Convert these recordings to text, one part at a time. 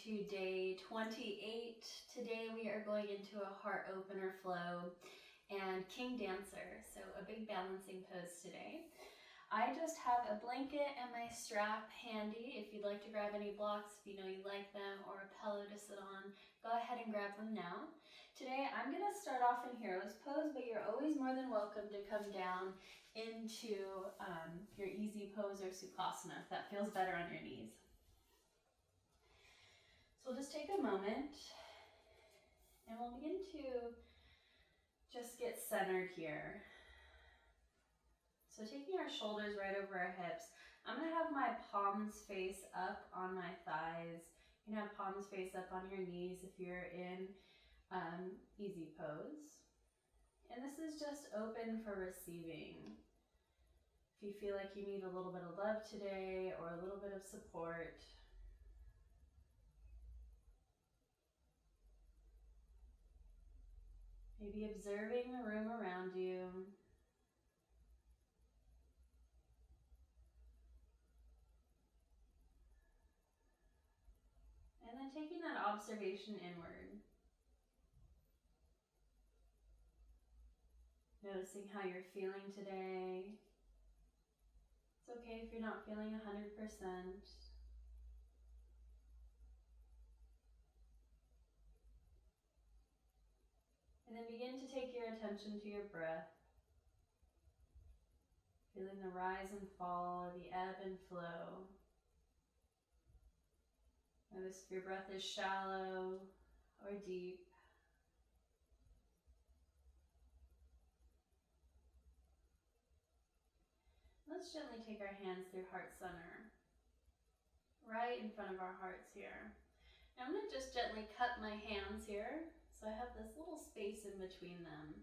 to day 28. Today we are going into a heart opener flow and king dancer, so a big balancing pose today. I just have a blanket and my strap handy. If you'd like to grab any blocks, if you know you like them, or a pillow to sit on, go ahead and grab them now. Today I'm going to start off in hero's pose, but you're always more than welcome to come down into your easy pose or sukhasana if that feels better on your knees. So we'll just take a moment and we'll begin to just get centered here. So taking our shoulders right over our hips, I'm going to have my palms face up on my thighs. You can have palms face up on your knees if you're in easy pose. And this is just open for receiving. If you feel like you need a little bit of love today or a little bit of support, maybe observing the room around you. And then taking that observation inward. Noticing how you're feeling today. It's okay if you're not feeling 100%. And then begin to take your attention to your breath. Feeling the rise and fall, the ebb and flow. Notice if your breath is shallow or deep. Let's gently take our hands through heart center, right in front of our hearts here. Now I'm going to just gently cut my hands here. So I have this little space in between them.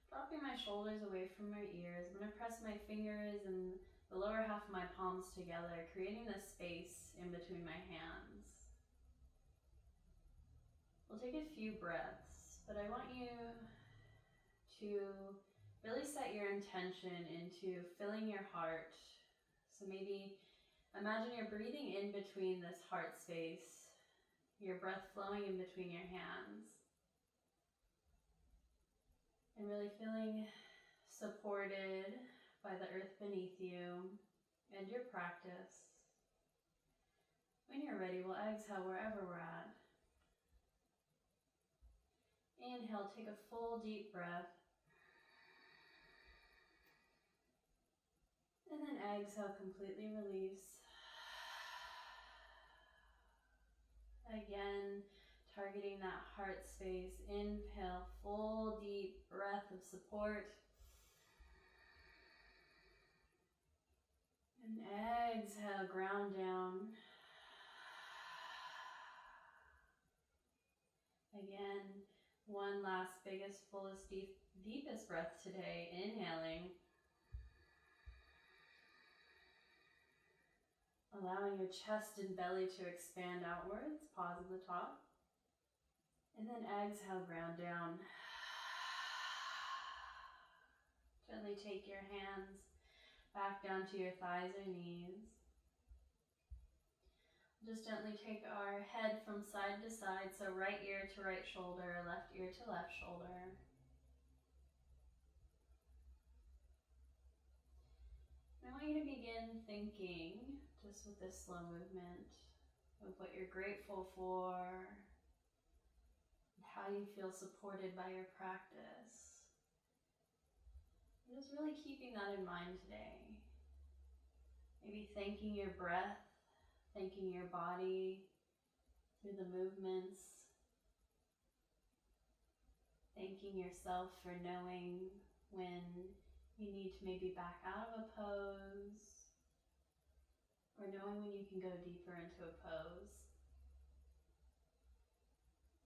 Dropping my shoulders away from my ears. I'm going to press my fingers and the lower half of my palms together, creating this space in between my hands. We'll take a few breaths, but I want you to really set your intention into filling your heart. So maybe imagine you're breathing in between this heart space, your breath flowing in between your hands, and really feeling supported by the earth beneath you and your practice. When you're ready, we'll exhale wherever we're at. Inhale, take a full deep breath. And then exhale, completely release. Again, targeting that heart space. Inhale, full deep breath of support. And exhale, ground down. Again, one last biggest, fullest, deepest breath today. Inhaling. Allowing your chest and belly to expand outwards. Pause at the top. And then exhale, ground down. Gently take your hands back down to your thighs or knees. Just gently take our head from side to side, so right ear to right shoulder, left ear to left shoulder. I want you to begin thinking, just with this slow movement, of what you're grateful for, and how you feel supported by your practice. And just really keeping that in mind today. Maybe thanking your breath, thanking your body through the movements, thanking yourself for knowing when you need to maybe back out of a pose, or knowing when you can go deeper into a pose.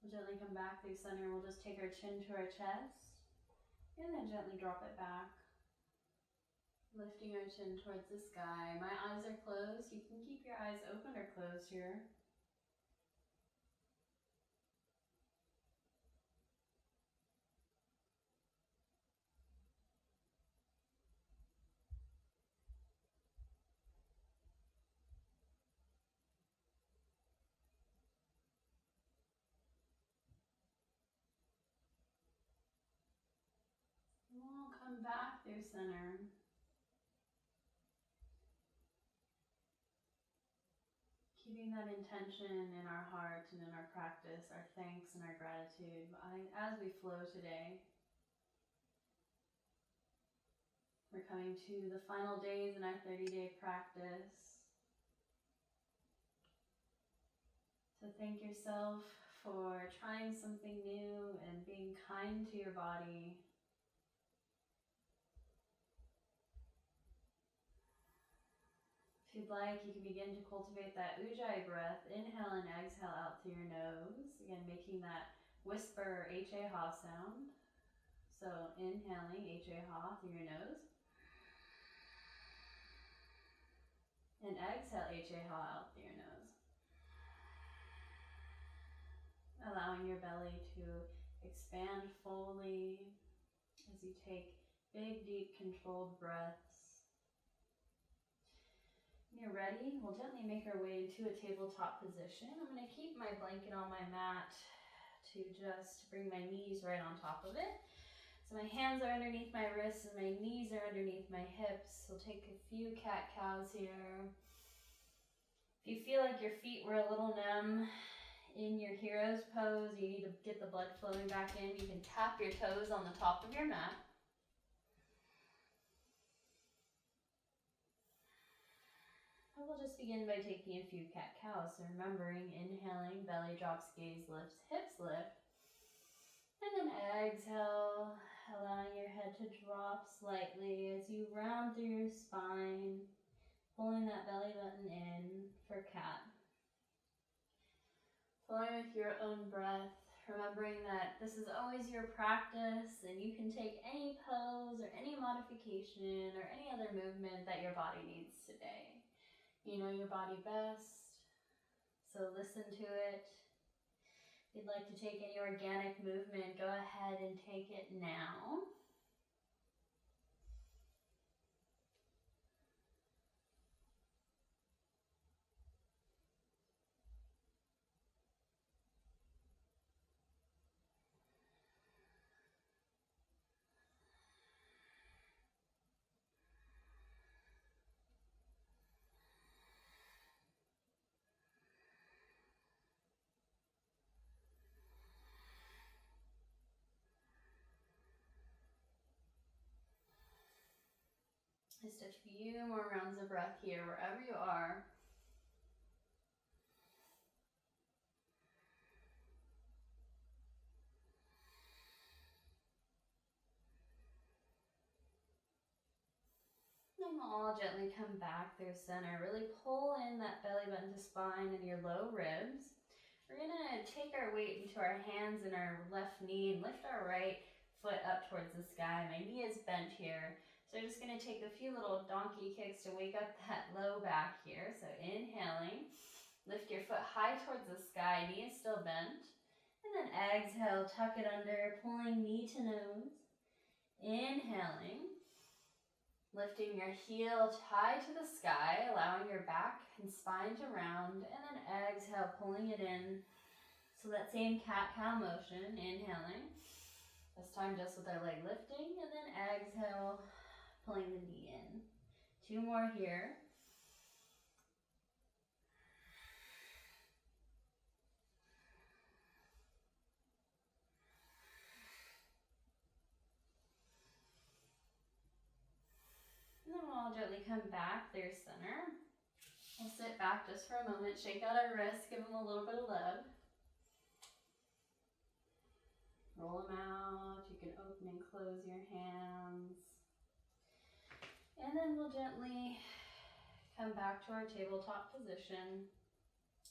We'll gently come back through center. We'll just take our chin to our chest and then gently drop it back. Lifting our chin towards the sky. My eyes are closed. You can keep your eyes open or closed here. back through center. Keeping that intention in our heart and in our practice, our thanks and our gratitude as we flow today. We're coming to the final days in our 30-day practice. So thank yourself for trying something new and being kind to your body. If you'd like, you can begin to cultivate that ujjayi breath. Inhale and exhale out through your nose. Again, making that whisper H-A-ha sound. So inhaling H-A-ha through your nose. And exhale H-A-ha out through your nose. Allowing your belly to expand fully as you take big, deep, controlled breaths. When you're ready, we'll gently make our way into a tabletop position. I'm going to keep my blanket on my mat to just bring my knees right on top of it. So my hands are underneath my wrists and my knees are underneath my hips. We'll take a few cat-cows here. If you feel like your feet were a little numb in your hero's pose, you need to get the blood flowing back in, you can tap your toes on the top of your mat. We'll just begin by taking a few cat-cows. So remembering, inhaling, belly drops, gaze lifts, hips lift. And then exhale, allowing your head to drop slightly as you round through your spine, pulling that belly button in for cat. Flowing with your own breath, remembering that this is always your practice and you can take any pose or any modification or any other movement that your body needs today. You know your body best, so listen to it. If you'd like to take any organic movement, go ahead and take it now. Just a few more rounds of breath here, wherever you are. Then we'll all gently come back through center. Really pull in that belly button to spine and your low ribs. We're gonna take our weight into our hands and our left knee and lift our right foot up towards the sky. My knee is bent here. So I'm just going to take a few little donkey kicks to wake up that low back here. So inhaling, lift your foot high towards the sky, knee is still bent. And then exhale, tuck it under, pulling knee to nose. Inhaling, lifting your heel high to the sky, allowing your back and spine to round. And then exhale, pulling it in. So that same cat-cow motion, inhaling. This time just with our leg lifting, and then exhale, pulling the knee in. Two more here. And then we'll all gently come back through center. We'll sit back just for a moment, shake out our wrists, give them a little bit of love. Roll them out. You can open and close your hands. And then we'll gently come back to our tabletop position.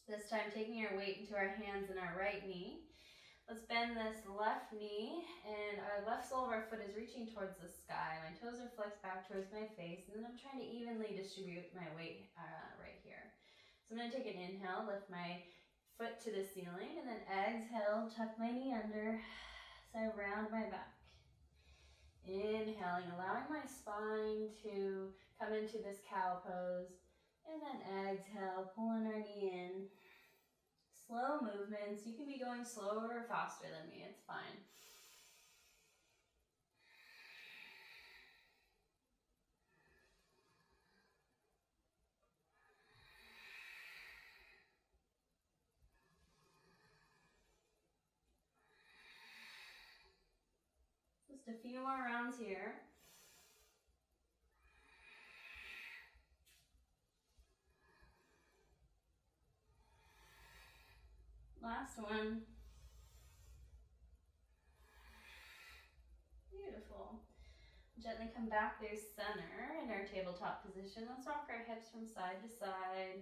This time taking our weight into our hands and our right knee. Let's bend this left knee and our left sole of our foot is reaching towards the sky. My toes are flexed back towards my face, and then I'm trying to evenly distribute my weight right here. So I'm going to take an inhale, lift my foot to the ceiling, and then exhale, tuck my knee under. So I round my back. Inhaling, allowing my spine to come into this cow pose. And then exhale, pulling our knee in. Slow movements. You can be going slower or faster than me. It's fine. Just a few more rounds here. Last one. Beautiful. Gently come back through center in our tabletop position. Let's rock our hips from side to side.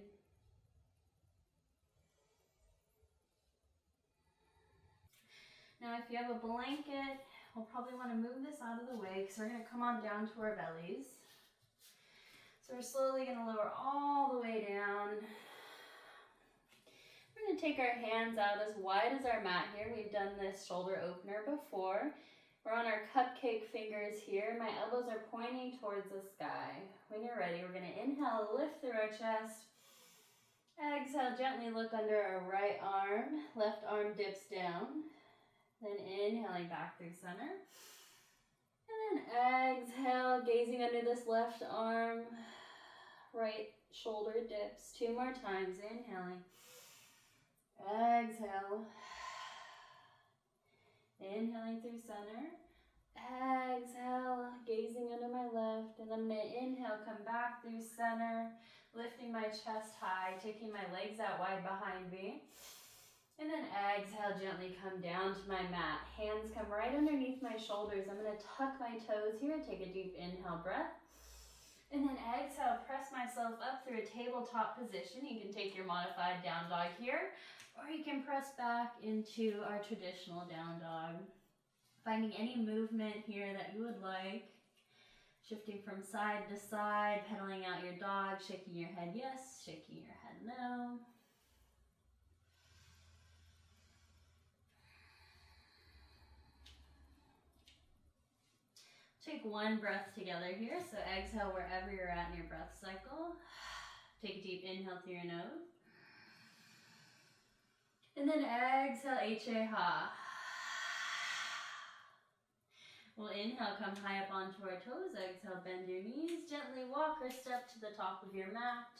Now if you have a blanket, we'll probably want to move this out of the way because we're going to come on down to our bellies. So we're slowly going to lower all the way down. We're going to take our hands out as wide as our mat here. We've done this shoulder opener before. We're on our cupcake fingers here. My elbows are pointing towards the sky. When you're ready, we're going to inhale, lift through our chest. Exhale, gently look under our right arm. Left arm dips down. Then inhaling back through center. And then exhale, gazing under this left arm. Right shoulder dips. 2 more times. Inhaling. Exhale. Inhaling through center. Exhale, gazing under my left. And I'm going to inhale, come back through center. Lifting my chest high, taking my legs out wide behind me. And then exhale, gently come down to my mat. Hands come right underneath my shoulders. I'm going to tuck my toes here. Take a deep inhale breath. And then exhale, press myself up through a tabletop position. You can take your modified down dog here, or you can press back into our traditional down dog. Finding any movement here that you would like. Shifting from side to side, pedaling out your dog, shaking your head yes, shaking your head no. Take one breath together here. So exhale wherever you're at in your breath cycle. Take a deep inhale through your nose. And then exhale, H-A-Ha. We'll inhale, come high up onto our toes. Exhale, bend your knees. Gently walk or step to the top of your mat.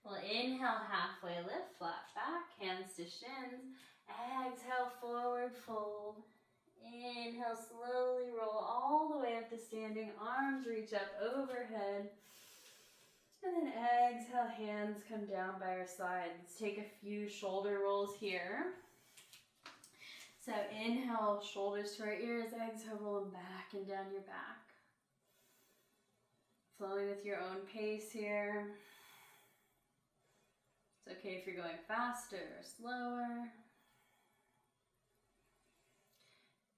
We'll inhale, halfway lift, flat back, hands to shins. Exhale, forward fold. Inhale, slowly roll all the way up to standing. Arms reach up overhead. And then exhale, hands come down by our sides. Let's take a few shoulder rolls here. So inhale, shoulders to our ears. Exhale, roll them back and down your back. Flowing with your own pace here. It's okay if you're going faster or slower.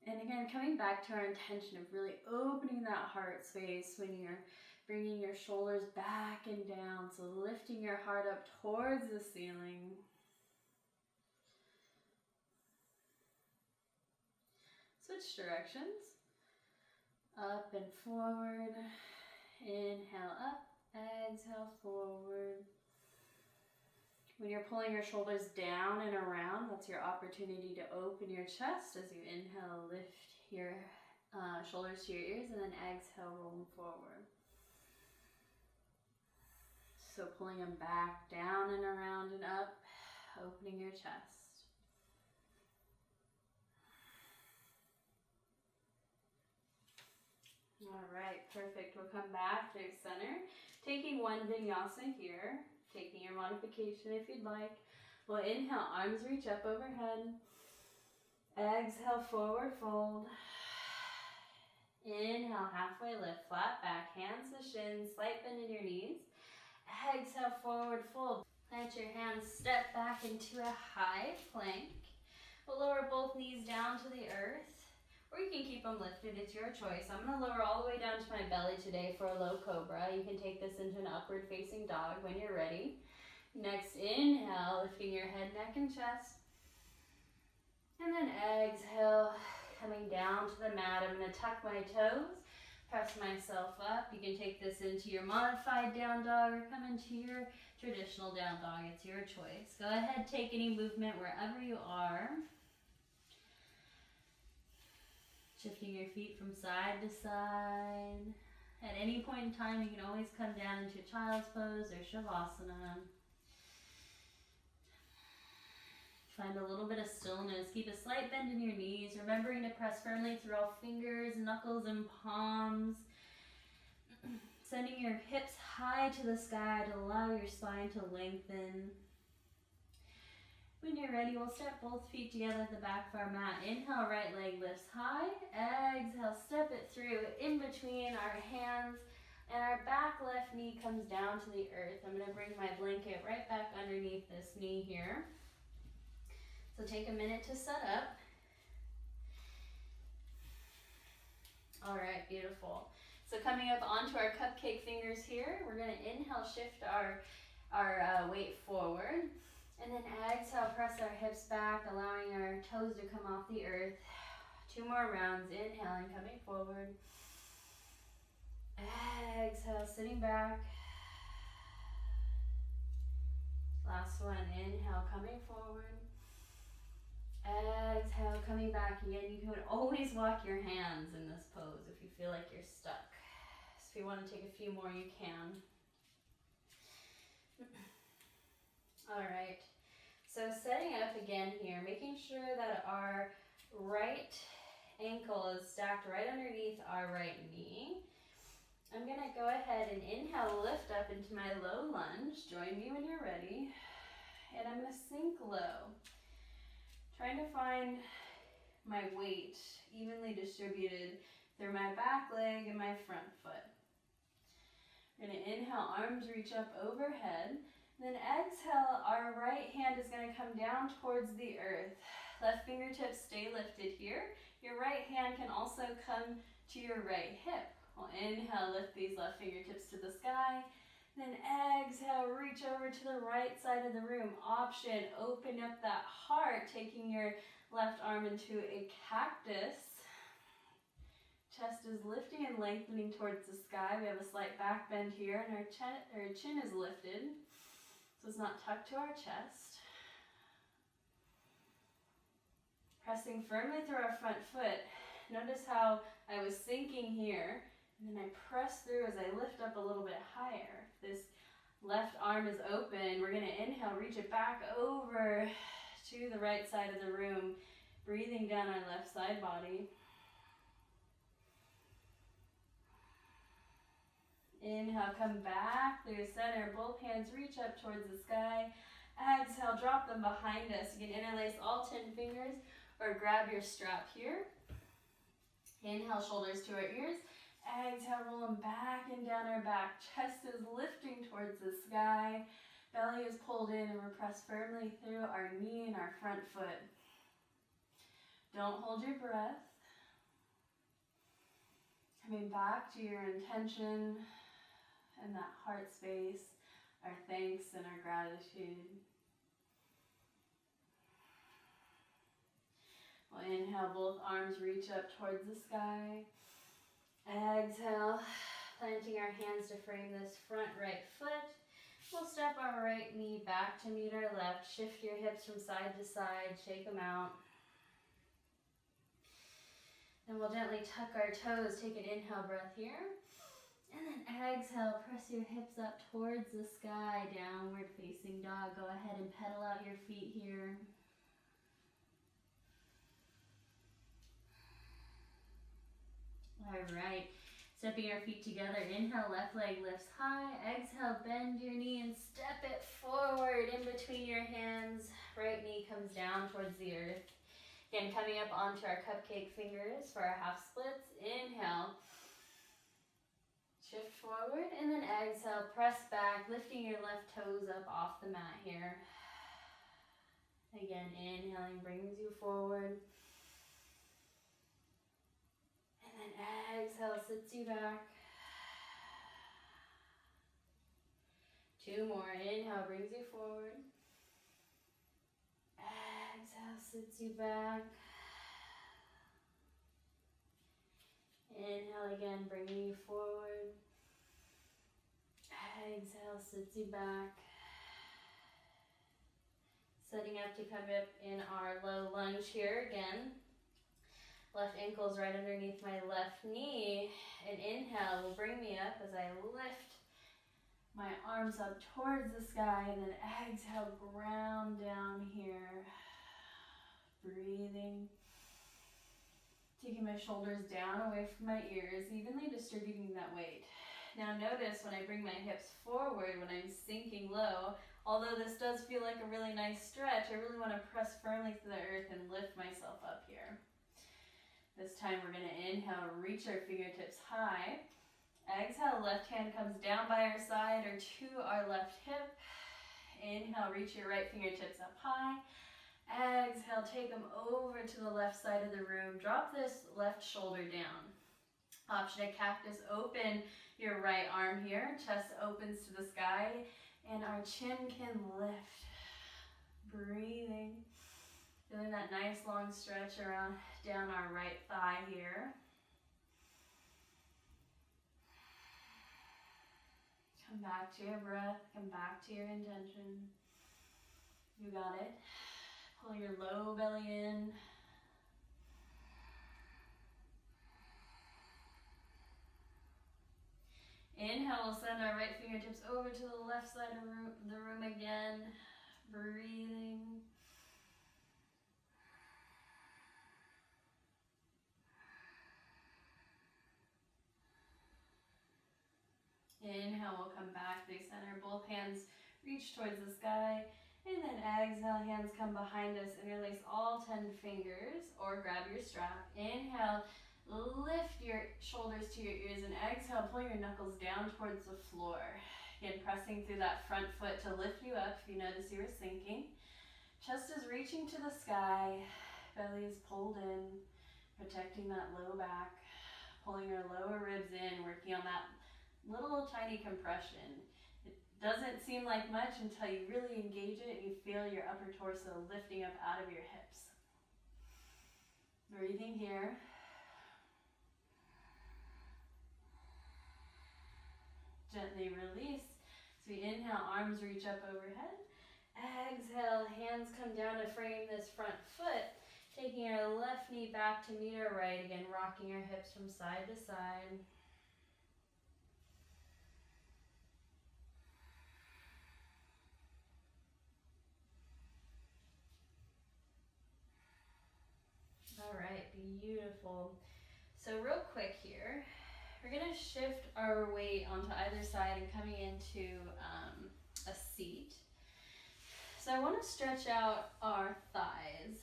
And again, coming back to our intention of really opening that heart space when you're bringing your shoulders back and down. So lifting your heart up towards the ceiling. Switch directions. Up and forward. Inhale up. Exhale forward. When you're pulling your shoulders down and around, that's your opportunity to open your chest as you inhale, lift your shoulders to your ears, and then exhale, roll them forward. So pulling them back, down and around and up, opening your chest. All right, perfect. We'll come back through center, taking one vinyasa here. Taking your modification if you'd like. We'll inhale, arms reach up overhead. Exhale, forward fold. Inhale, halfway lift, flat back, hands to shins, slight bend in your knees. Exhale, forward fold. Let your hands step back into a high plank. We'll lower both knees down to the earth, or you can keep them lifted, it's your choice. I'm going to lower all the way down to my belly today for a low cobra. You can take this into an upward facing dog when you're ready. Next, inhale, lifting your head, neck, and chest. And then exhale, coming down to the mat. I'm going to tuck my toes, press myself up. You can take this into your modified down dog or come into your traditional down dog. It's your choice. Go ahead, take any movement wherever you are. Shifting your feet from side to side. At any point in time, you can always come down into child's pose or shavasana. Find a little bit of stillness. Keep a slight bend in your knees, remembering to press firmly through all fingers, knuckles, and palms. Sending your hips high to the sky to allow your spine to lengthen. When you're ready, we'll step both feet together at the back of our mat. Inhale, right leg lifts high. Exhale, step it through in between our hands. And our back left knee comes down to the earth. I'm going to bring my blanket right back underneath this knee here. So take a minute to set up. All right, beautiful. So coming up onto our cupcake fingers here, we're going to inhale, shift our weight forward. And then exhale, press our hips back, allowing our toes to come off the earth. 2 more rounds, inhaling, coming forward. Exhale, sitting back. Last one, inhale, coming forward. Exhale, coming back again. You can always walk your hands in this pose if you feel like you're stuck. So if you want to take a few more, you can. All right. So setting up again here, making sure that our right ankle is stacked right underneath our right knee. I'm going to go ahead and inhale, lift up into my low lunge. Join me when you're ready. And I'm going to sink low. Trying to find my weight evenly distributed through my back leg and my front foot. I'm going to inhale, arms reach up overhead. Then exhale, our right hand is going to come down towards the earth. Left fingertips stay lifted here. Your right hand can also come to your right hip. We'll inhale, lift these left fingertips to the sky. Then exhale, reach over to the right side of the room. Option, open up that heart, taking your left arm into a cactus. Chest is lifting and lengthening towards the sky. We have a slight back bend here, and our chin is lifted. So it's not tucked to our chest. Pressing firmly through our front foot. Notice how I was sinking here, and then I press through as I lift up a little bit higher. This left arm is open. We're going to inhale, reach it back over to the right side of the room, breathing down our left side body. Inhale, come back through center. Both hands reach up towards the sky. Exhale, drop them behind us. You can interlace all 10 fingers or grab your strap here. Inhale, shoulders to our ears. Exhale, roll them back and down our back. Chest is lifting towards the sky. Belly is pulled in, and we're pressed firmly through our knee and our front foot. Don't hold your breath. Coming back to your intention and that heart space, our thanks and our gratitude. We'll inhale, both arms reach up towards the sky. Exhale, planting our hands to frame this front right foot. We'll step our right knee back to meet our left. Shift your hips from side to side, shake them out. And we'll gently tuck our toes, take an inhale breath here. And then exhale, press your hips up towards the sky, downward facing dog. Go ahead and pedal out your feet here. All right, stepping our feet together. Inhale, left leg lifts high. Exhale, bend your knee and step it forward in between your hands. Right knee comes down towards the earth. Again, coming up onto our cupcake fingers for our half splits. Inhale, shift forward, and then exhale, press back, lifting your left toes up off the mat here. Again, inhaling brings you forward. And then exhale, sits you back. 2 more. Inhale, brings you forward. Exhale, sits you back. Inhale again, bringing you forward. Exhale, sits you back. Setting up to come up in our low lunge here again. Left ankle's right underneath my left knee. And inhale will bring me up as I lift my arms up towards the sky. And then exhale, ground down here. Breathing. Taking my shoulders down away from my ears, evenly distributing that weight. Now notice when I bring my hips forward, when I'm sinking low, although this does feel like a really nice stretch, I really want to press firmly to the earth and lift myself up here. This time we're going to inhale, reach our fingertips high. Exhale, left hand comes down by our side or to our left hip. Inhale, reach your right fingertips up high. Exhale, take them over to the left side of the room. Drop this left shoulder down. Option a cactus, open your right arm here. Chest opens to the sky and our chin can lift. Breathing. Feeling that nice long stretch around down our right thigh here. Come back to your breath, come back to your intention. You got it. Pull your low belly in. Inhale, we'll send our right fingertips over to the left side of the room again. Breathing. Inhale, we'll come back through center. Both hands reach towards the sky. And then exhale, hands come behind us. Interlace all 10 fingers or grab your strap. Inhale, lift your shoulders to your ears. And exhale, pull your knuckles down towards the floor. Again, pressing through that front foot to lift you up if you notice you were sinking. Chest is reaching to the sky. Belly is pulled in, protecting that low back. Pulling our lower ribs in, working on that little tiny compression. It doesn't seem like much until you really engage it and you feel your upper torso lifting up out of your hips. Breathing here. Gently release. So we inhale, arms reach up overhead. Exhale, hands come down to frame this front foot. Taking our left knee back to meet our right. Again, rocking our hips from side to side. All right, beautiful. So real quick here, we're gonna shift our weight onto either side and coming into a seat. So I wanna stretch out our thighs,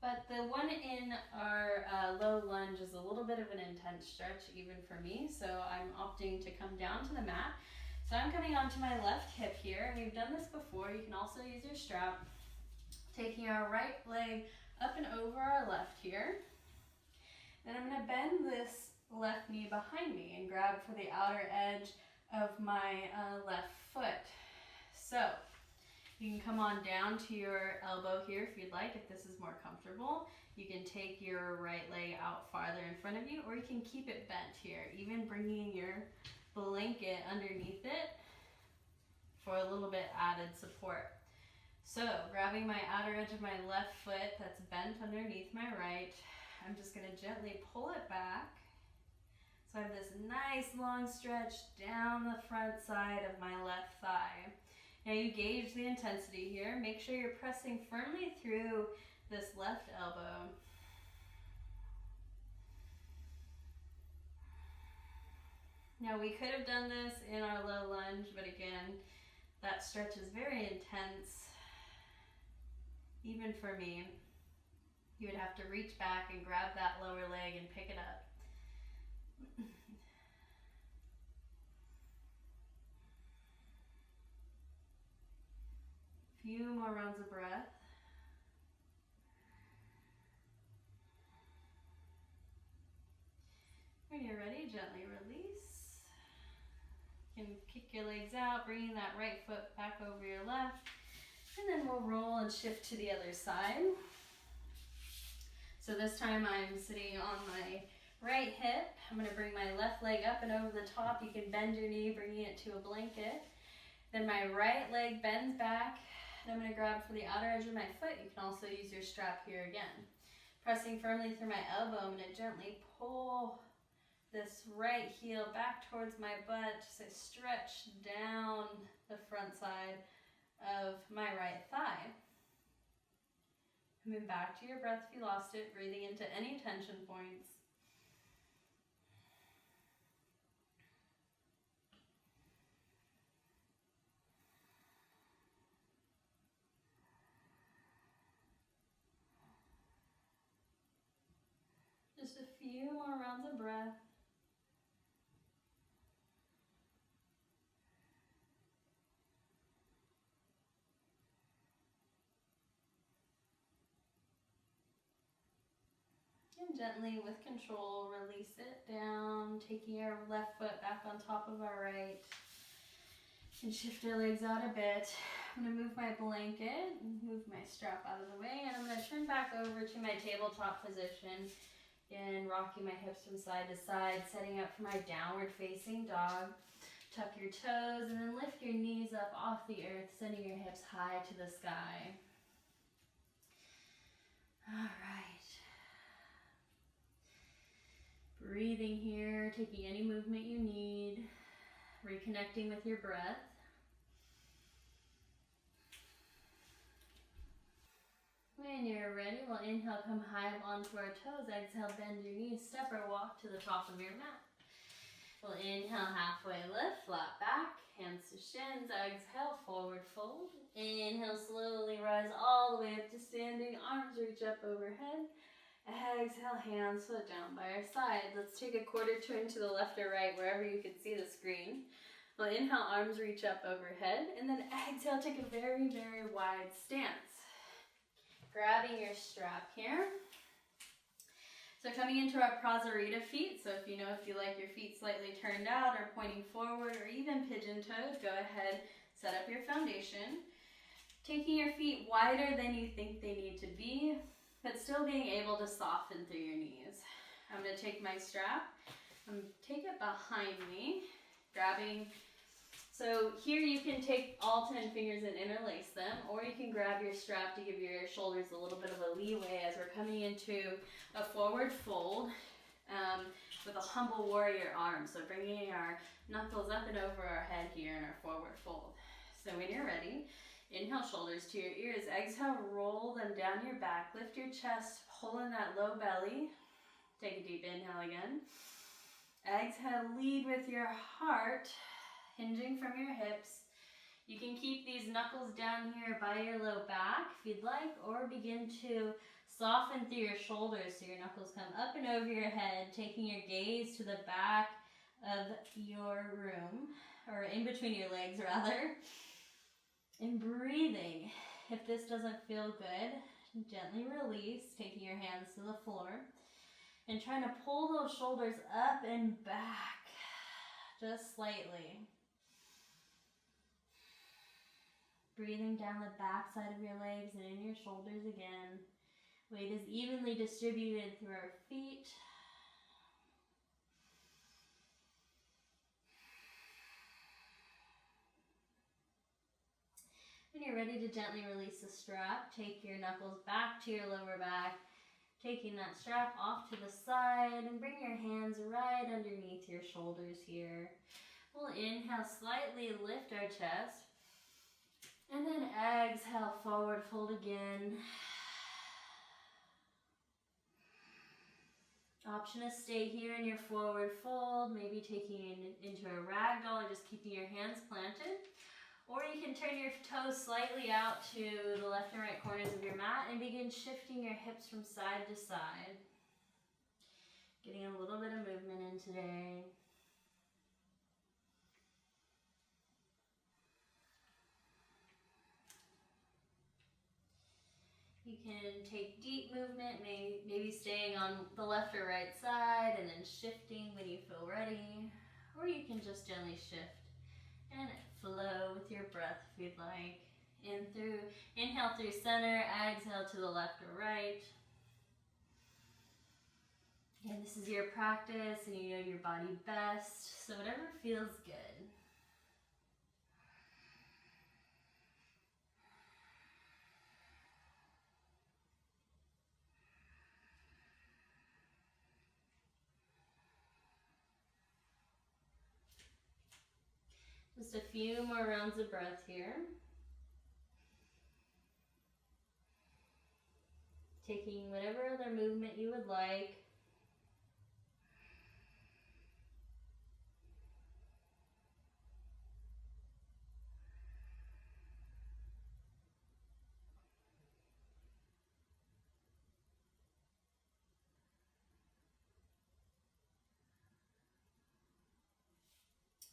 but the one in our low lunge is a little bit of an intense stretch even for me, so I'm opting to come down to the mat. So I'm coming onto my left hip here, and we've done this before. You can also use your strap. Taking our right leg up and over our left here. Then I'm going to bend this left knee behind me and grab for the outer edge of my left foot. So you can come on down to your elbow here if you'd like, if this is more comfortable. You can take your right leg out farther in front of you, or you can keep it bent here, even bringing your blanket underneath it for a little bit added support. So, grabbing my outer edge of my left foot that's bent underneath my right, I'm just going to gently pull it back. So I have this nice long stretch down the front side of my left thigh. Now you gauge the intensity here. Make sure you're pressing firmly through this left elbow. Now we could have done this in our low lunge, but again, that stretch is very intense. Even for me, you would have to reach back and grab that lower leg and pick it up. Few more rounds of breath. When you're ready, gently release. You can kick your legs out, bringing that right foot back over your left. And then we'll roll and shift to the other side. So this time I'm sitting on my right hip. I'm going to bring my left leg up and over the top. You can bend your knee, bringing it to a blanket. Then my right leg bends back. And I'm going to grab for the outer edge of my foot. You can also use your strap here again. Pressing firmly through my elbow, I'm going to gently pull this right heel back towards my butt. Just stretch down the front side of my right thigh. Move back to your breath if you lost it, breathing into any tension points. Just a few more rounds of breath. And gently, with control, release it down, taking our left foot back on top of our right. And shift our legs out a bit. I'm going to move my blanket, move my strap out of the way, and I'm going to turn back over to my tabletop position. Again, rocking my hips from side to side, setting up for my downward facing dog. Tuck your toes and then lift your knees up off the earth, sending your hips high to the sky. All right. Breathing here, taking any movement you need, reconnecting with your breath. When you're ready, we'll inhale, come high up onto our toes. Exhale, bend your knees, step or walk to the top of your mat. We'll inhale, halfway lift, flat back, hands to shins. Exhale, forward fold. Inhale, slowly rise all the way up to standing. Arms reach up overhead. Exhale, hands foot down by our side. Let's take a quarter turn to the left or right, wherever you can see the screen. We'll inhale, arms reach up overhead, and then exhale, take a very, very wide stance. Grabbing your strap here. So coming into our Prasarita feet, so if you like your feet slightly turned out or pointing forward or even pigeon-toed, go ahead, set up your foundation. Taking your feet wider than you think they need to be, but still being able to soften through your knees. I'm going to take my strap, take it behind me, grabbing. So here you can take all 10 fingers and interlace them, or you can grab your strap to give your shoulders a little bit of a leeway as we're coming into a forward fold with a humble warrior arm. So bringing our knuckles up and over our head here in our forward fold. So when you're ready, inhale, shoulders to your ears. Exhale, roll them down your back. Lift your chest, pull in that low belly. Take a deep inhale again. Exhale, lead with your heart, hinging from your hips. You can keep these knuckles down here by your low back if you'd like, or begin to soften through your shoulders so your knuckles come up and over your head, taking your gaze to the back of your room, or in between your legs rather. And breathing. If this doesn't feel good, gently release, taking your hands to the floor and trying to pull those shoulders up and back just slightly. Breathing down the back side of your legs and in your shoulders again. Weight is evenly distributed through our feet. When you're ready to gently release the strap, take your knuckles back to your lower back, taking that strap off to the side, and bring your hands right underneath your shoulders here. We'll inhale, slightly lift our chest, and then exhale, forward fold again. Option to stay here in your forward fold, maybe taking it into a ragdoll or just keeping your hands planted. Or you can turn your toes slightly out to the left and right corners of your mat and begin shifting your hips from side to side. Getting a little bit of movement in today. You can take deep movement, maybe staying on the left or right side and then shifting when you feel ready. Or you can just gently shift and flow with your breath if you'd like. Inhale through center, exhale to the left or right. Again, this is your practice and you know your body best, so whatever feels good. Just a few more rounds of breath here. Taking whatever other movement you would like.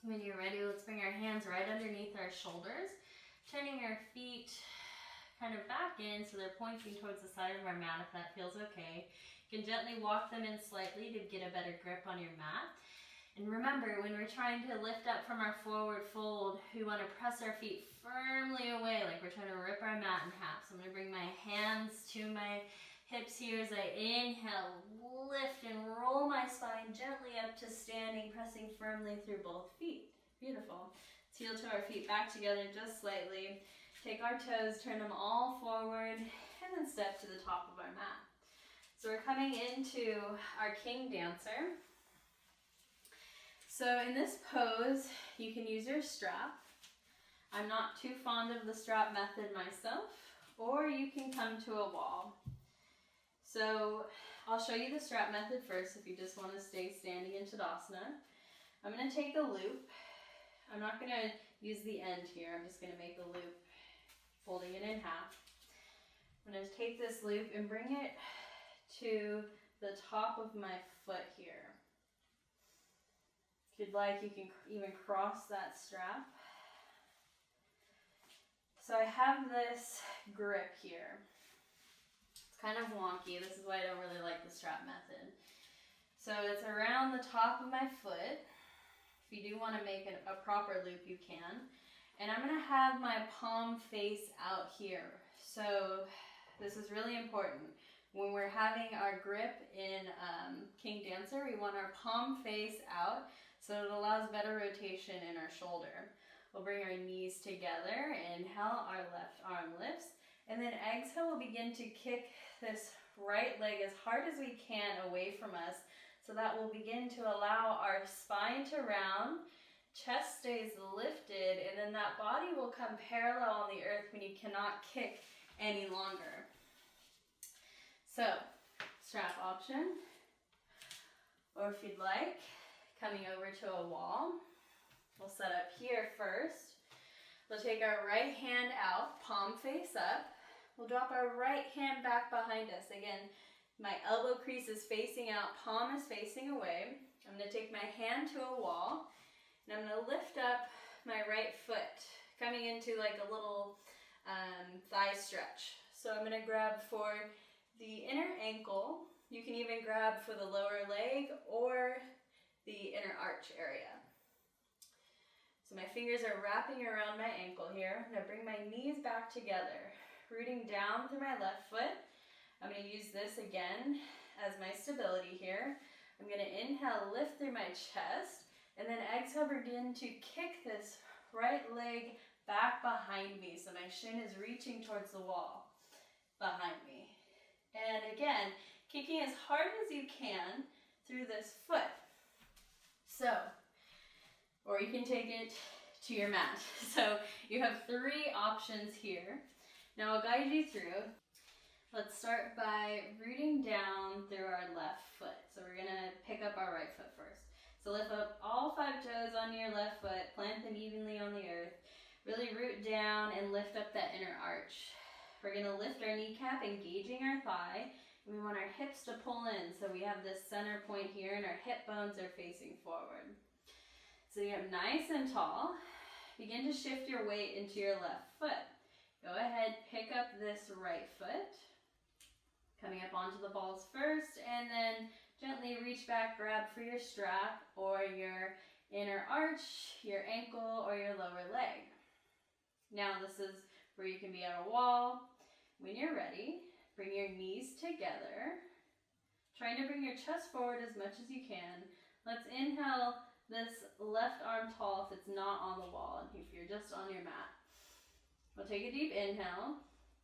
When you're ready, let's bring our hands right underneath our shoulders, turning our feet kind of back in so they're pointing towards the side of our mat if that feels okay. You can gently walk them in slightly to get a better grip on your mat. And remember, when we're trying to lift up from our forward fold, we want to press our feet firmly away like we're trying to rip our mat in half. So I'm going to bring my hands to my hips here as I inhale, lift and roll my spine gently up to standing, pressing firmly through both feet. Beautiful. Let's heel to our feet back together just slightly. Take our toes, turn them all forward, and then step to the top of our mat. So we're coming into our king dancer. So in this pose, you can use your strap. I'm not too fond of the strap method myself, or you can come to a wall. So I'll show you the strap method first if you just want to stay standing in Tadasana. I'm going to take a loop. I'm not going to use the end here. I'm just going to make a loop, folding it in half. I'm going to take this loop and bring it to the top of my foot here. If you'd like, you can even cross that strap. So I have this grip here. Kind of wonky. This is why I don't really like the strap method. So it's around the top of my foot. If you do want to make a proper loop, you can. And I'm going to have my palm face out here. So this is really important. When we're having our grip in King Dancer, we want our palm face out so it allows better rotation in our shoulder. We'll bring our knees together. Inhale, our left arm lifts. And then exhale, we'll begin to kick this right leg as hard as we can away from us. So that will begin to allow our spine to round, chest stays lifted, and then that body will come parallel on the earth when you cannot kick any longer. So, strap option, or if you'd like, coming over to a wall. We'll set up here first. We'll take our right hand out, palm face up. We'll drop our right hand back behind us. Again, my elbow crease is facing out, palm is facing away. I'm going to take my hand to a wall, and I'm going to lift up my right foot, coming into like a little thigh stretch. So I'm going to grab for the inner ankle. You can even grab for the lower leg or the inner arch area. So my fingers are wrapping around my ankle here. I'm going to bring my knees back together, rooting down through my left foot. I'm going to use this again as my stability here. I'm going to inhale, lift through my chest, and then exhale, begin to kick this right leg back behind me. So my shin is reaching towards the wall behind me. And again, kicking as hard as you can through this foot. So, or you can take it to your mat. So you have 3 options here. Now I'll guide you through. Let's start by rooting down through our left foot. So we're gonna pick up our right foot first. So lift up all 5 toes onto your left foot, plant them evenly on the earth. Really root down and lift up that inner arch. We're gonna lift our kneecap, engaging our thigh. And we want our hips to pull in. So we have this center point here and our hip bones are facing forward. So you have nice and tall. Begin to shift your weight into your left foot. Go ahead, pick up this right foot. Coming up onto the balls first, and then gently reach back, grab for your strap or your inner arch, your ankle, or your lower leg. Now this is where you can be at a wall. When you're ready, bring your knees together. Trying to bring your chest forward as much as you can. Let's inhale this left arm tall if it's not on the wall, and if you're just on your mat. We'll take a deep inhale.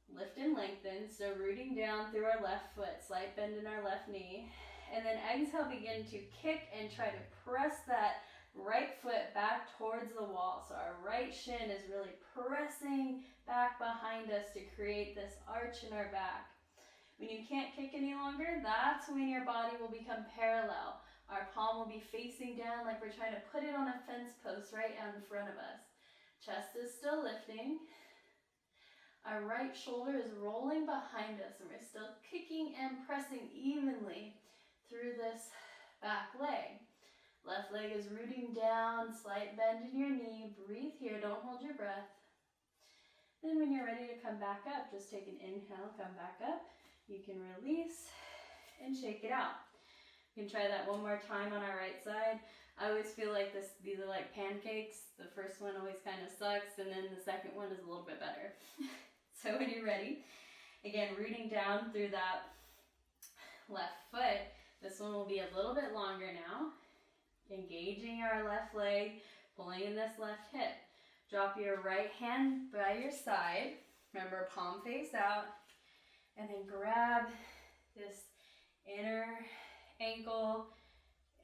Lift and lengthen, so rooting down through our left foot, slight bend in our left knee. And then exhale, begin to kick and try to press that right foot back towards the wall. So our right shin is really pressing back behind us to create this arch in our back. When you can't kick any longer, that's when your body will become parallel. Our palm will be facing down like we're trying to put it on a fence post right out in front of us. Chest is still lifting. Our right shoulder is rolling behind us, and we're still kicking and pressing evenly through this back leg. Left leg is rooting down, slight bend in your knee. Breathe here, don't hold your breath. Then when you're ready to come back up, just take an inhale, come back up. You can release and shake it out. You can try that one more time on our right side. I always feel like these are like pancakes. The first one always kind of sucks, and then the second one is a little bit better. So when you're ready, again, rooting down through that left foot. This one will be a little bit longer now. Engaging our left leg, pulling in this left hip. Drop your right hand by your side. Remember, palm face out. And then grab this inner ankle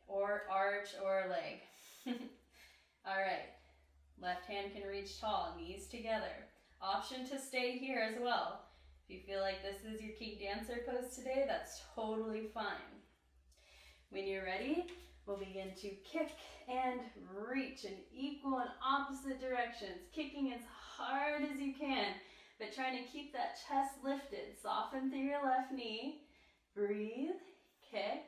or arch or leg. All right. Left hand can reach tall, knees together. Option to stay here as well. If you feel like this is your King Dancer pose today, that's totally fine. When you're ready, we'll begin to kick and reach in equal and opposite directions, kicking as hard as you can, but trying to keep that chest lifted. Soften through your left knee. Breathe, kick,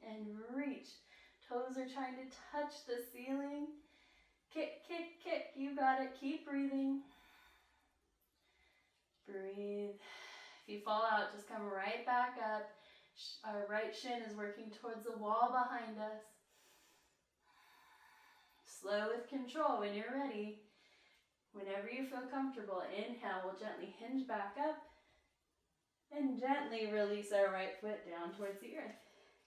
and reach. Toes are trying to touch the ceiling. Kick, kick, kick. You got it. Keep breathing. Breathe. If you fall out, just come right back up. Our right shin is working towards the wall behind us. Slow with control when you're ready. Whenever you feel comfortable, inhale, we'll gently hinge back up and gently release our right foot down towards the earth.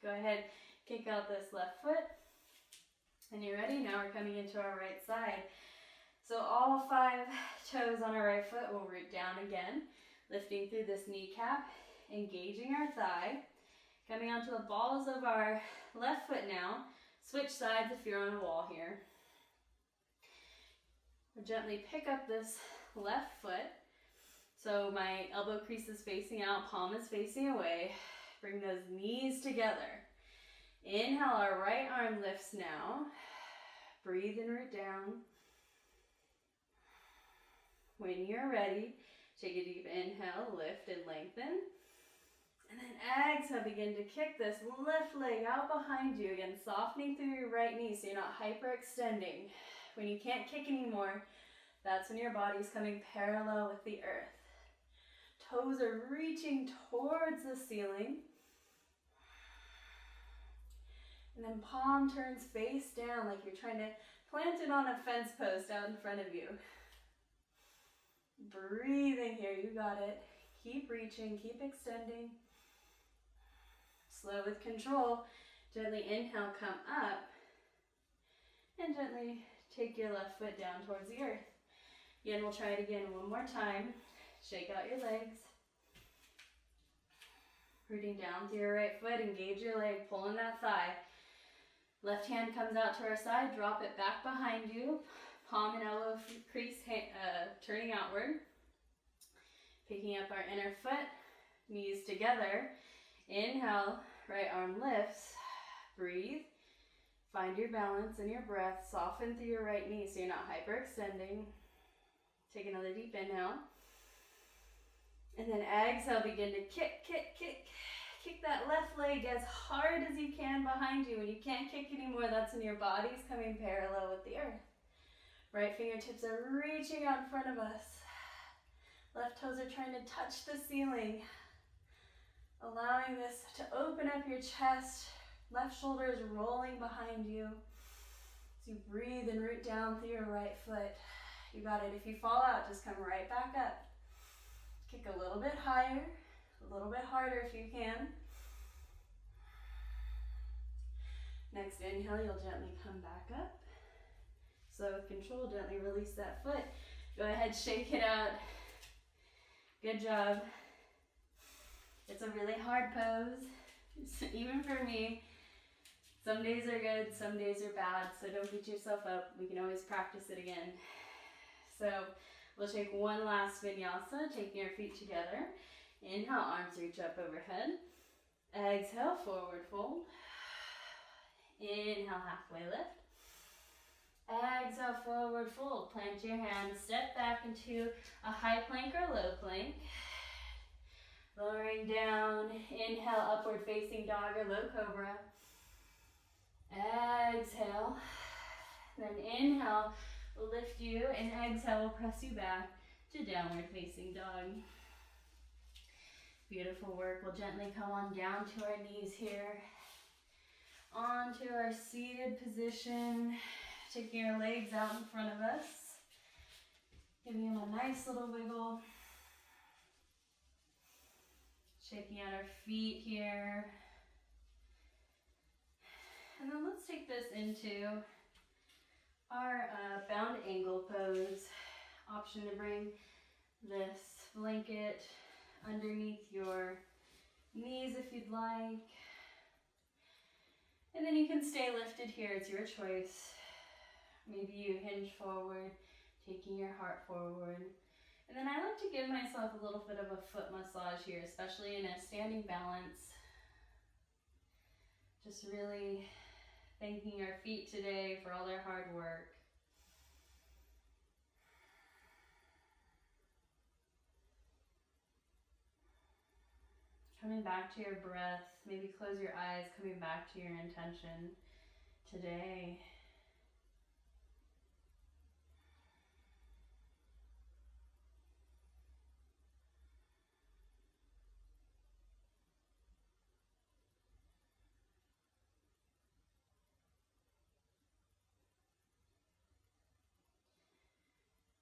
Go ahead, kick out this left foot. And you're ready? Now we're coming into our right side. So all 5 toes on our right foot will root down again, lifting through this kneecap, engaging our thigh. Coming onto the balls of our left foot now. Switch sides if you're on a wall here. We'll gently pick up this left foot. So my elbow crease is facing out, palm is facing away. Bring those knees together. Inhale, our right arm lifts now. Breathe and root down. When you're ready, take a deep inhale, lift and lengthen. And then exhale, begin to kick this left leg out behind you. Again, softening through your right knee so you're not hyperextending. When you can't kick anymore, that's when your body's coming parallel with the earth. Toes are reaching towards the ceiling. And then palm turns face down like you're trying to plant it on a fence post out in front of you. Breathing here, you got it. Keep reaching, keep extending. Slow with control. Gently inhale, come up. And gently take your left foot down towards the earth. Again, we'll try it again one more time. Shake out your legs. Rooting down through your right foot, engage your leg, pull in that thigh. Left hand comes out to our side, drop it back behind you. Palm and elbow crease turning outward. Picking up our inner foot, knees together. Inhale, right arm lifts. Breathe. Find your balance and your breath. Soften through your right knee so you're not hyperextending. Take another deep inhale. And then exhale, begin to kick, kick, kick. Kick that left leg as hard as you can behind you. When you can't kick anymore, that's when your body's coming parallel with the earth. Right fingertips are reaching out in front of us. Left toes are trying to touch the ceiling. Allowing this to open up your chest. Left shoulder is rolling behind you. So you breathe and root down through your right foot. You got it. If you fall out, just come right back up. Kick a little bit higher, a little bit harder if you can. Next inhale, you'll gently come back up. So with control, gently release that foot. Go ahead, shake it out. Good job. It's a really hard pose, even for me. Some days are good, some days are bad, so don't beat yourself up. We can always practice it again. So We'll take one last vinyasa, taking our feet together. Inhale, arms reach up overhead. Exhale, forward fold. Inhale, halfway lift. Exhale, forward fold. Plant your hands, step back into a high plank or low plank. Lowering down, inhale, upward facing dog or low cobra. Exhale, then inhale, we'll lift you, and exhale, we'll press you back to downward facing dog. Beautiful work. We'll gently come on down to our knees here, onto our seated position, taking our legs out in front of us, giving them a nice little wiggle, shaking out our feet here. And then let's take this into our bound angle pose. Option to bring this blanket underneath your knees if you'd like. And then you can stay lifted here, it's your choice. Maybe you hinge forward, taking your heart forward. And then I like to give myself a little bit of a foot massage here, especially in a standing balance. Just really thanking our feet today for all their hard work. Coming back to your breath, maybe close your eyes, coming back to your intention today.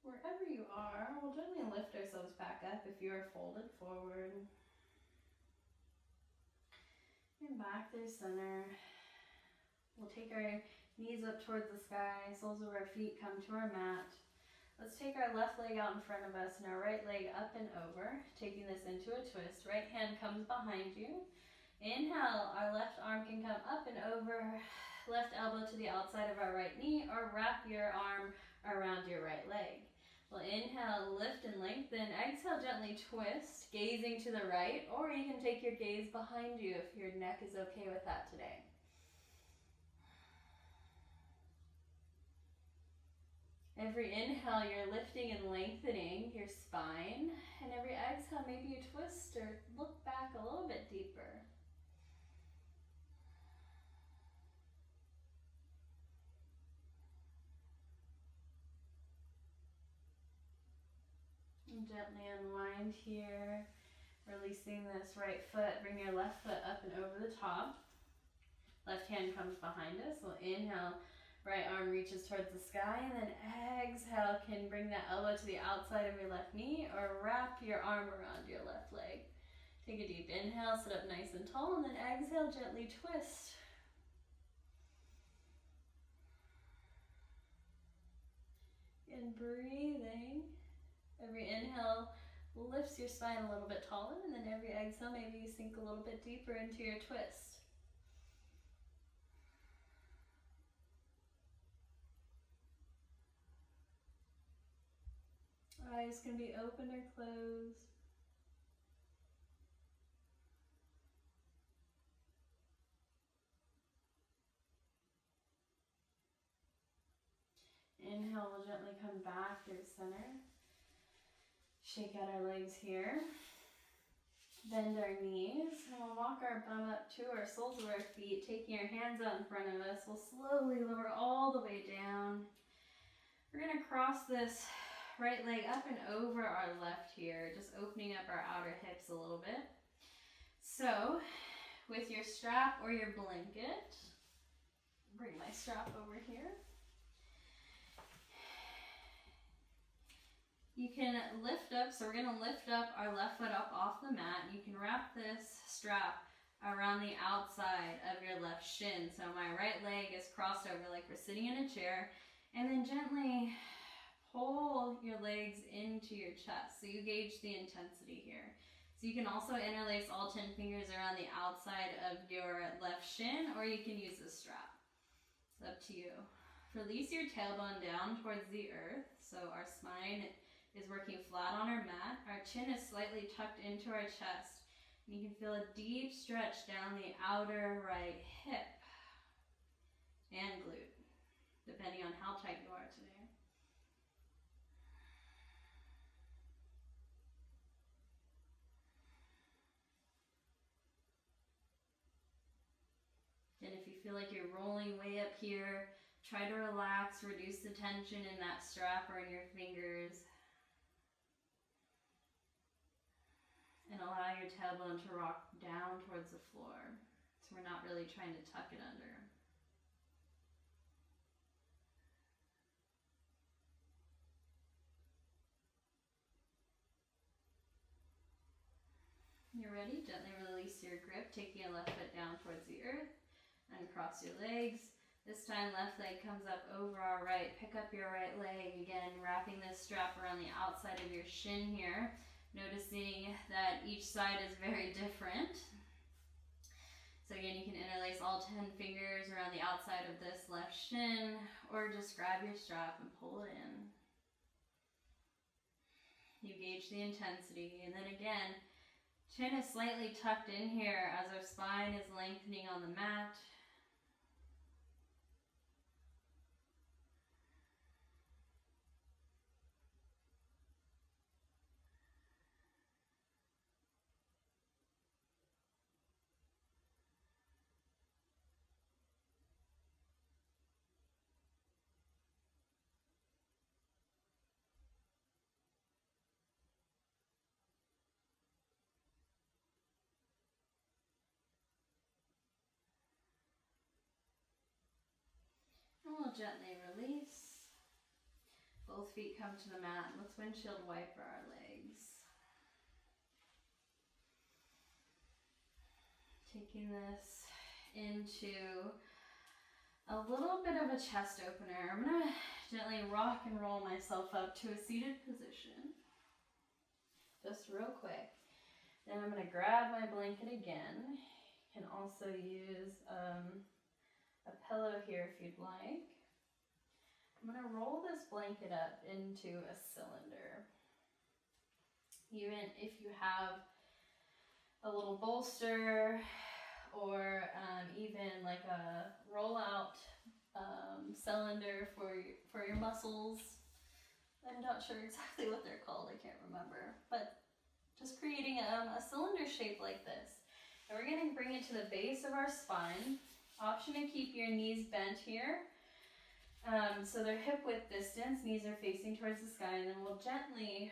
Wherever you are, we'll gently lift ourselves back up if you are folded forward. And back through center. We'll take our knees up towards the sky, soles of our feet come to our mat. Let's take our left leg out in front of us and our right leg up and over, taking this into a twist. Right hand comes behind you. Inhale, our left arm can come up and over, left elbow to the outside of our right knee, or wrap your arm around your right leg. We'll inhale, lift and lengthen. Exhale, gently twist, gazing to the right, or you can take your gaze behind you if your neck is okay with that today. Every inhale, you're lifting and lengthening your spine, and every exhale, maybe you twist or look back a little bit deeper. Gently unwind here, releasing this right foot. Bring your left foot up and over the top. Left hand comes behind us. We'll inhale, right arm reaches towards the sky, and then exhale, can bring that elbow to the outside of your left knee or wrap your arm around your left leg. Take a deep inhale, sit up nice and tall, and then exhale, gently twist. And breathing. Every inhale lifts your spine a little bit taller, and then every exhale, maybe you sink a little bit deeper into your twist. Eyes can be open or closed. Inhale, we'll gently come back through center. Shake out our legs here. Bend our knees, and we'll walk our bum up to our soles of our feet, taking our hands out in front of us. We'll slowly lower all the way down. We're going to cross this right leg up and over our left here, just opening up our outer hips a little bit. So, with your strap or your blanket, bring my strap over here. You can lift up, so we're going to lift up our left foot up off the mat. You can wrap this strap around the outside of your left shin. So my right leg is crossed over like we're sitting in a chair. And then gently pull your legs into your chest. So you gauge the intensity here. So you can also interlace all 10 fingers around the outside of your left shin, or you can use the strap. It's up to you. Release your tailbone down towards the earth. So our spine is working flat on our mat. Our chin is slightly tucked into our chest. And you can feel a deep stretch down the outer right hip and glute, depending on how tight you are today. And if you feel like you're rolling way up here, try to relax, reduce the tension in that strap or in your fingers. And allow your tailbone to rock down towards the floor. So we're not really trying to tuck it under. You're ready? Gently release your grip, taking your left foot down towards the earth. Uncross your legs. This time left leg comes up over our right. Pick up your right leg. Again, wrapping this strap around the outside of your shin here. Noticing that each side is very different. So again, you can interlace all 10 fingers around the outside of this left shin, or just grab your strap and pull it in. You gauge the intensity, and then again, chin is slightly tucked in here as our spine is lengthening on the mat. And we'll gently release. Both feet come to the mat. Let's windshield wiper our legs. Taking this into a little bit of a chest opener. I'm going to gently rock and roll myself up to a seated position. Just real quick. Then I'm going to grab my blanket again. You can also use a pillow here if you'd like. I'm going to roll this blanket up into a cylinder. Even if you have a little bolster or even like a roll-out cylinder for your muscles. I'm not sure exactly what they're called, I can't remember. But just creating a cylinder shape like this. And we're going to bring it to the base of our spine. Option to keep your knees bent here. So they're hip width distance, knees are facing towards the sky, and then we'll gently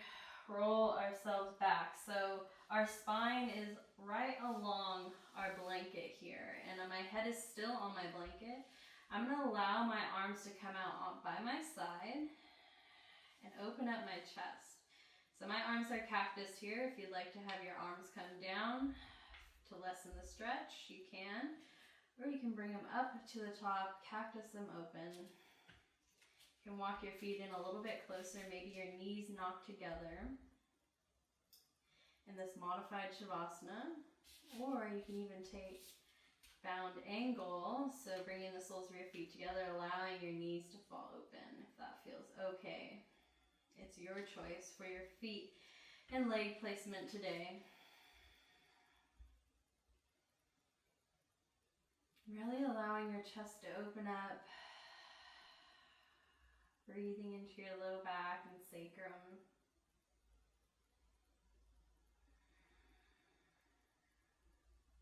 roll ourselves back. So our spine is right along our blanket here, and my head is still on my blanket. I'm going to allow my arms to come out by my side and open up my chest. So my arms are cactus here. If you'd like to have your arms come down to lessen the stretch, you can. Or you can bring them up to the top, cactus them open. You can walk your feet in a little bit closer, maybe your knees knocked together in this modified Shavasana. Or you can even take bound angle, so bringing the soles of your feet together, allowing your knees to fall open if that feels okay. It's your choice for your feet and leg placement today. Really allowing your chest to open up, breathing into your low back and sacrum.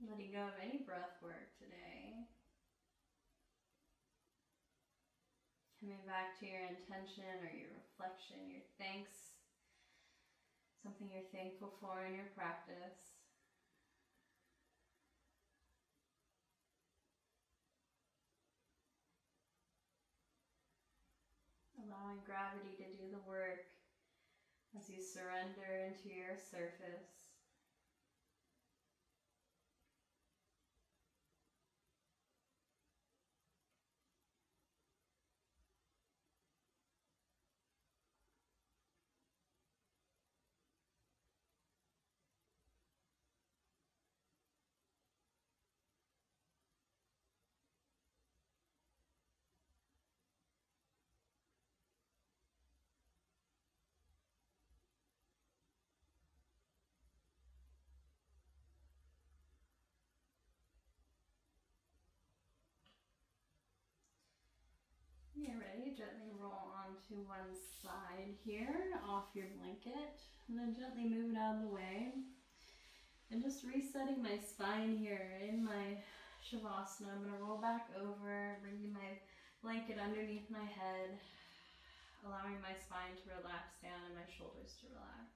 Letting go of any breath work today. Coming back to your intention or your reflection, your thanks, something you're thankful for in your practice. Allowing gravity to do the work as you surrender into your surface. gently roll onto one side here, off your blanket, and then gently move it out of the way. And just resetting my spine here in my Shavasana. I'm going to roll back over, bringing my blanket underneath my head, allowing my spine to relax down and my shoulders to relax.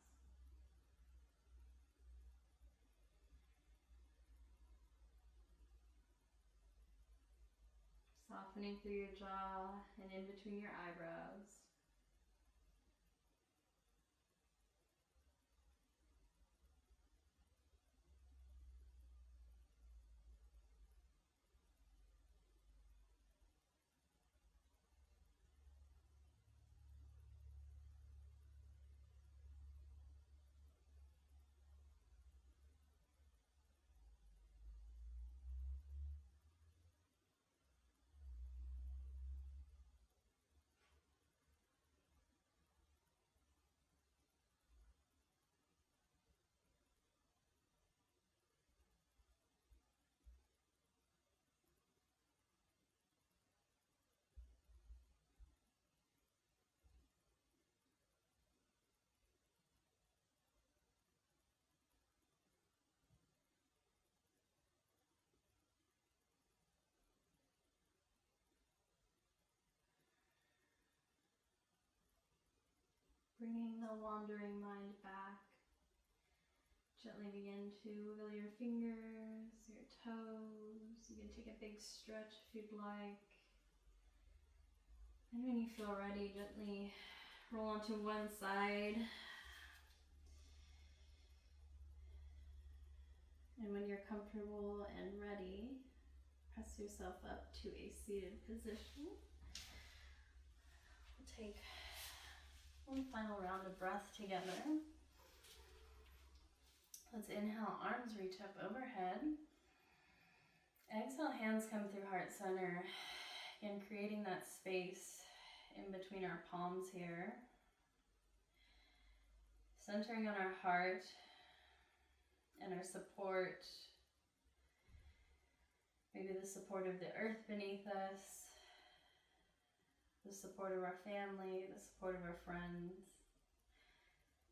Softening through your jaw and in between your eyebrows. Bringing the wandering mind back. Gently begin to wiggle your fingers, your toes. You can take a big stretch if you'd like. And when you feel ready, gently roll onto one side. And when you're comfortable and ready, press yourself up to a seated position. We'll take one final round of breath together. Let's inhale, arms reach up overhead. Exhale, hands come through heart center. Again, creating that space in between our palms here. Centering on our heart and our support. Maybe the support of the earth beneath us, the support of our family, the support of our friends,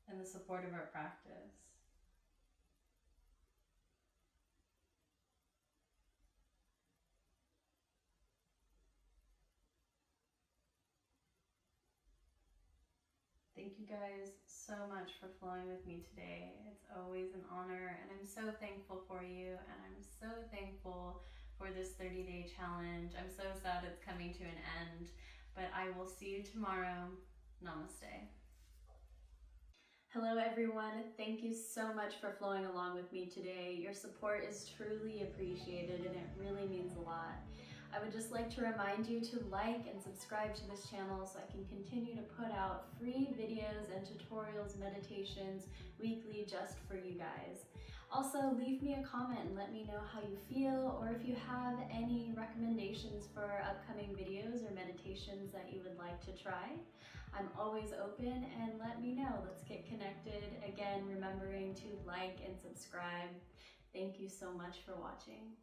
and the support of our practice. Thank you guys so much for flowing with me today. It's always an honor, and I'm so thankful for you, and I'm so thankful for this 30-day challenge. I'm so sad it's coming to an end, but I will see you tomorrow. Namaste. Hello everyone, thank you so much for flowing along with me today. Your support is truly appreciated and it really means a lot. I would just like to remind you to like and subscribe to this channel so I can continue to put out free videos and tutorials, meditations weekly just for you guys. Also, leave me a comment and let me know how you feel, or if you have any recommendations for upcoming videos or meditations that you would like to try. I'm always open, and let me know. Let's get connected. Again, remembering to like and subscribe. Thank you so much for watching.